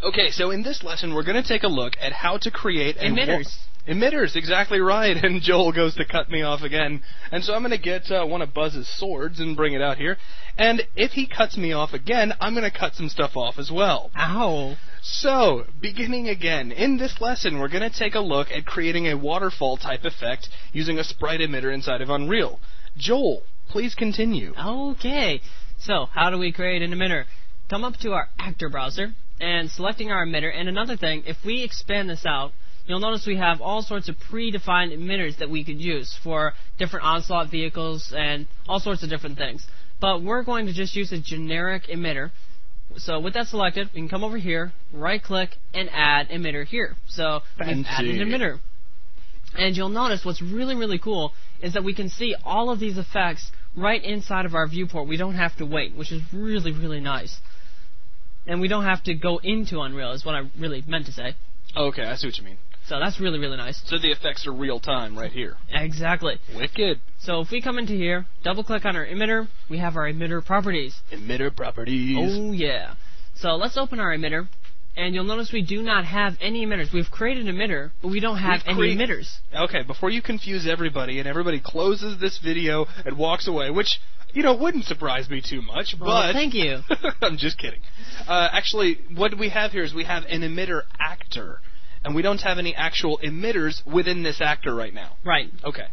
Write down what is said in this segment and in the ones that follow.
Okay, so in this lesson, we're going to take a look at how to create emitters. Emitters, exactly right. And Joel goes to cut me off again. And so I'm going to get one of Buzz's swords and bring it out here. And if he cuts me off again, I'm going to cut some stuff off as well. Ow. So, beginning again, in this lesson, we're going to take a look at creating a waterfall type effect using a sprite emitter inside of Unreal. Joel, please continue. Okay. So, how do we create an emitter? Come up to our actor browser and selecting our emitter. And another thing, if we expand this out, you'll notice we have all sorts of predefined emitters that we could use for different onslaught vehicles and all sorts of different things. But we're going to just use a generic emitter. So with that selected, we can come over here, right-click, and add emitter here. So we've added an emitter. And you'll notice what's really, really cool is that we can see all of these effects right inside of our viewport. We don't have to wait, which is really, really nice. And we don't have to go into Unreal, is what I really meant to say. Okay, I see what you mean. So that's really, really nice. So the effects are real time right here. Exactly. Wicked. So if we come into here, double click on our emitter, we have our emitter properties. Emitter properties. Oh yeah. So let's open our emitter, and you'll notice we do not have any emitters. We've created an emitter, but we don't have any emitters. Okay, before you confuse everybody and everybody closes this video and walks away, which, you know, wouldn't surprise me too much, but... thank you. I'm just kidding. Actually, what we have here is we have an emitter actor. And we don't have any actual emitters within this actor right now. Right. Okay.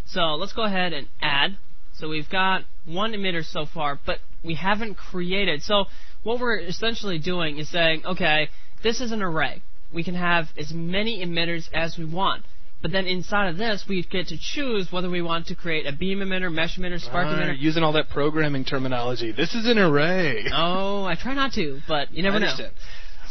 So let's go ahead and add. So we've got one emitter so far, but we haven't created. So what we're essentially doing is saying, okay, this is an array. We can have as many emitters as we want. But then inside of this, we get to choose whether we want to create a beam emitter, mesh emitter, spark emitter. Using all that programming terminology. This is an array. Oh, I try not to, but you never know.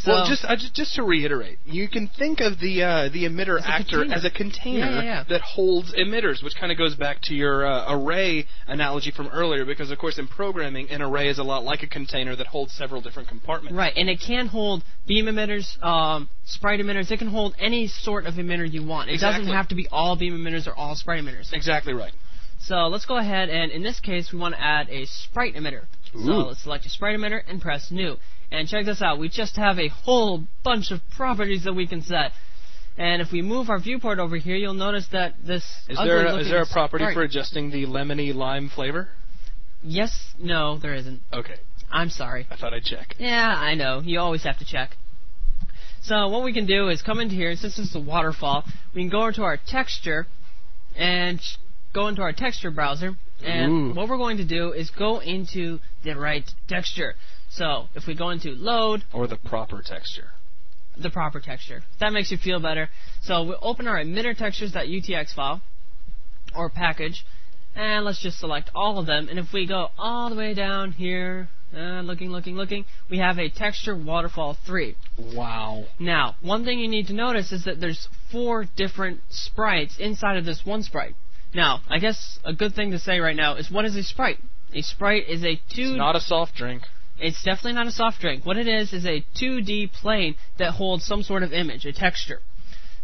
So, well, just to reiterate, you can think of the emitter actor as a container that holds emitters, which kind of goes back to your array analogy from earlier, because, of course, in programming, an array is a lot like a container that holds several different compartments. Right, and it can hold beam emitters, sprite emitters. It can hold any sort of emitter you want. It doesn't have to be all beam emitters or all sprite emitters. Exactly right. So let's go ahead, and in this case, we want to add a sprite emitter. Ooh. So let's select a sprite emitter and press New. And check this out, we just have a whole bunch of properties that we can set. And if we move our viewport over here, you'll notice that this is there a property for adjusting the lemony lime flavor? Yes, no, there isn't. Okay. I'm sorry. I thought I'd check. Yeah, I know. You always have to check. So what we can do is come into here, since this is a waterfall, we can go into our texture and go into our texture browser. And what we're going to do is go into the right texture. So, if we go into Load... Or the proper texture. The proper texture. That makes you feel better. So, we'll open our emitter textures.utx file, or package, and let's just select all of them. And if we go all the way down here, looking, we have a texture waterfall 3. Wow. Now, one thing you need to notice is that there's 4 different sprites inside of this one sprite. Now, I guess a good thing to say right now is, what is a sprite? A sprite is a 2... It's not a soft drink. It's definitely not a soft drink. What it is a 2D plane that holds some sort of image, a texture.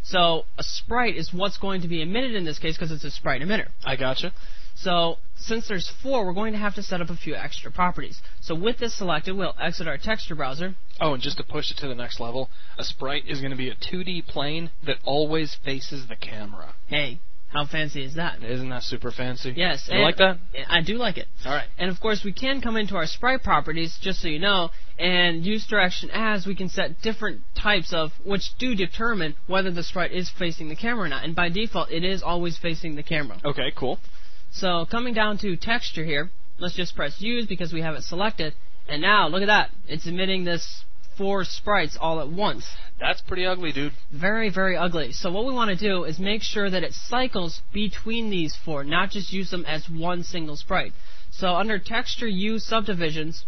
So a sprite is what's going to be emitted in this case because it's a sprite emitter. I gotcha. So since there's 4, we're going to have to set up a few extra properties. So with this selected, we'll exit our texture browser. Oh, and just to push it to the next level, a sprite is going to be a 2D plane that always faces the camera. Hey. How fancy is that? Isn't that super fancy? Yes. You like that? I do like it. All right. And of course, we can come into our sprite properties, just so you know, and use direction as. We can set different types of, which do determine whether the sprite is facing the camera or not. And by default, it is always facing the camera. Okay, cool. So coming down to texture here, let's just press Use because we have it selected. And now, look at that. It's emitting this 4 sprites all at once. That's pretty ugly, dude. Very, very ugly. So what we want to do is make sure that it cycles between these 4, not just use them as one single sprite. So under Texture U Subdivisions,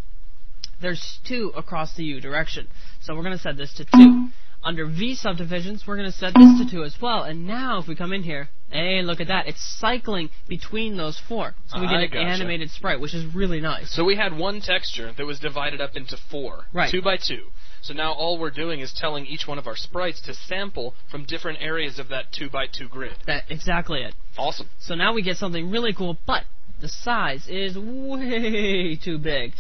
there's 2 across the U direction. So we're going to set this to 2. Under V Subdivisions, we're going to set this to 2 as well. And now if we come in here, hey, look at that. It's cycling between those 4. So we get an animated sprite, which is really nice. So we had one texture that was divided up into 4. Right. 2 by 2. So now all we're doing is telling each one of our sprites to sample from different areas of that 2 by 2 grid. That's exactly it. Awesome. So now we get something really cool, but the size is way too big.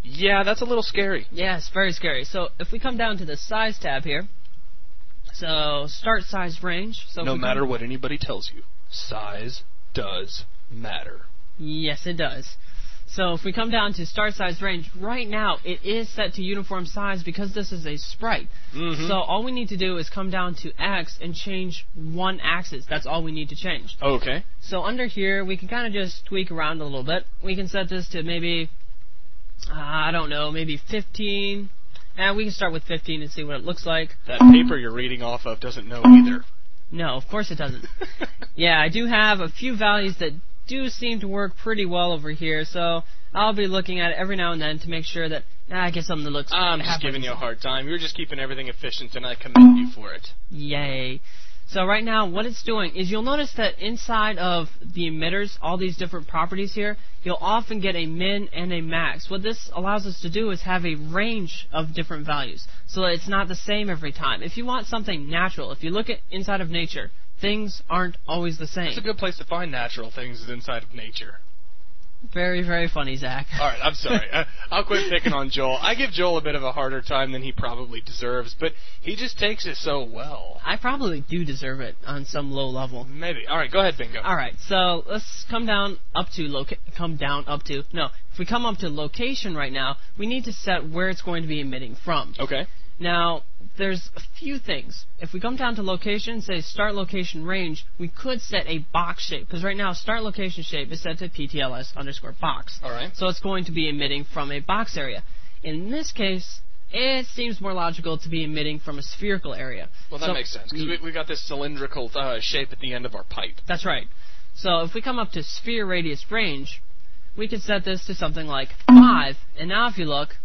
Yeah, that's a little scary. Yeah, it's very scary. So if we come down to the size tab here, so start size range. So no matter what anybody tells you, size does matter. Yes, it does. So if we come down to start size range, right now it is set to uniform size because this is a sprite. So all we need to do is come down to X and change one axis. That's all we need to change. Okay. So under here, we can kind of just tweak around a little bit. We can set this to maybe, I don't know, maybe 15. And we can start with 15 and see what it looks like. That paper you're reading off of doesn't know either. No, of course it doesn't. Yeah, I do have a few values that do seem to work pretty well over here, so I'll be looking at it every now and then to make sure that I get something that looks... I'm just giving you a hard time. You're just keeping everything efficient, and I commend you for it. Yay. So right now, what it's doing is you'll notice that inside of the emitters, all these different properties here, you'll often get a min and a max. What this allows us to do is have a range of different values, so that it's not the same every time. If you want something natural, if you look at inside of nature, things aren't always the same. It's a good place to find natural things is inside of nature. Very, very funny, Zach. All right, I'm sorry. I'll quit picking on Joel. I give Joel a bit of a harder time than he probably deserves, but he just takes it so well. I probably do deserve it on some low level. Maybe. All right, go ahead, Bingo. All right, so let's come down up to if we come up to location right now, we need to set where it's going to be emitting from. Okay. Now, there's a few things. If we come down to location, say start location range, we could set a box shape, because right now start location shape is set to PTLS_box. All right. So it's going to be emitting from a box area. In this case, it seems more logical to be emitting from a spherical area. Well, that makes sense, because we got this cylindrical shape at the end of our pipe. That's right. So if we come up to sphere radius range, we could set this to something like 5, and now if you look,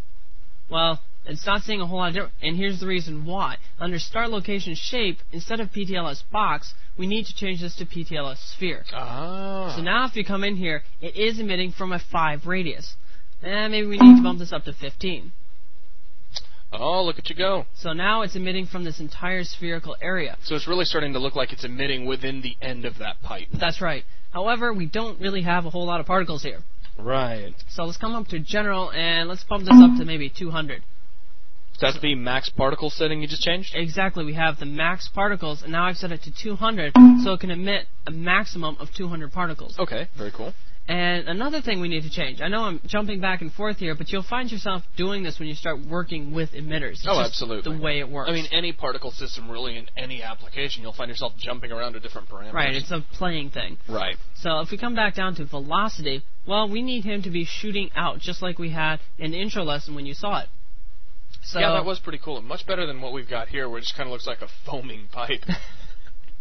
well, it's not seeing a whole lot of difference, and here's the reason why. Under start location shape, instead of PTLS box, we need to change this to PTLS sphere. Ah. So now if you come in here, it is emitting from a 5 radius. And maybe we need to bump this up to 15. Oh, look at you go. So now it's emitting from this entire spherical area. So it's really starting to look like it's emitting within the end of that pipe. That's right. However, we don't really have a whole lot of particles here. Right. So let's come up to general, and let's bump this up to maybe 200. That's the max particle setting you just changed? Exactly. We have the max particles, and now I've set it to 200, so it can emit a maximum of 200 particles. Okay, very cool. And another thing we need to change. I know I'm jumping back and forth here, but you'll find yourself doing this when you start working with emitters. It's just absolutely. The way it works. I mean, any particle system, really, in any application, you'll find yourself jumping around to different parameters. Right, it's a playing thing. Right. So if we come back down to velocity, well, we need him to be shooting out, just like we had in the intro lesson when you saw it. So, yeah, that was pretty cool. Much better than what we've got here, where it just kind of looks like a foaming pipe.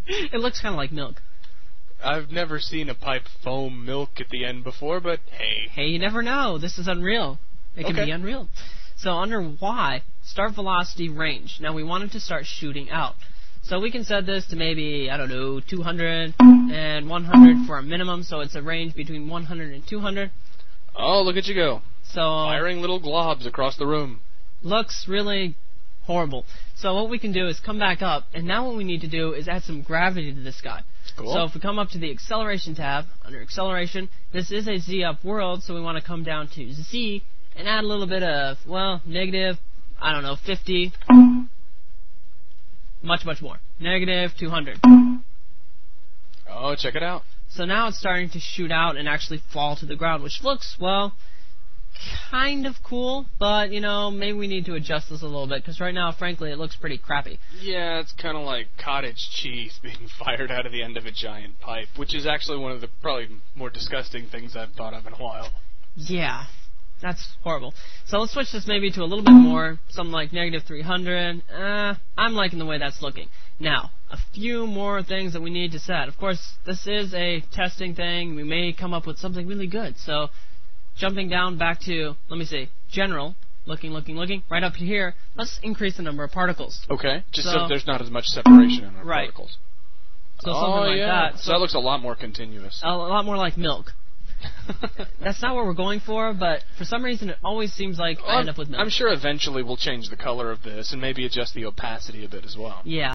It looks kind of like milk. I've never seen a pipe foam milk at the end before, but hey. Hey, you never know. This is Unreal. It can be Unreal. So under Y, start velocity range. Now we want it to start shooting out. So we can set this to maybe, I don't know, 200 and 100 for a minimum, so it's a range between 100 and 200. Oh, look at you go. So firing little globs across the room. Looks really horrible. So what we can do is come back up, and now what we need to do is add some gravity to this guy. Cool. So if we come up to the acceleration tab, under acceleration, this is a Z-up world, so we want to come down to Z and add a little bit of, well, negative, I don't know, 50, much, much more. Negative 200. Oh, check it out. So now it's starting to shoot out and actually fall to the ground, which looks, well, kind of cool, but, you know, maybe we need to adjust this a little bit, because right now, frankly, it looks pretty crappy. Yeah, it's kind of like cottage cheese being fired out of the end of a giant pipe, which is actually one of the probably more disgusting things I've thought of in a while. Yeah, that's horrible. So let's switch this maybe to a little bit more, something like negative 300. I'm liking the way that's looking. Now, a few more things that we need to set. Of course, this is a testing thing. We may come up with something really good, so jumping down back to, let me see, general, looking, right up to here, let's increase the number of particles. Okay, just so there's not as much separation in our right. particles. So something like that. So that looks a lot more continuous. A lot more like milk. That's not what we're going for, but for some reason it always seems like I end up with milk. I'm sure eventually we'll change the color of this and maybe adjust the opacity a bit as well. Yeah.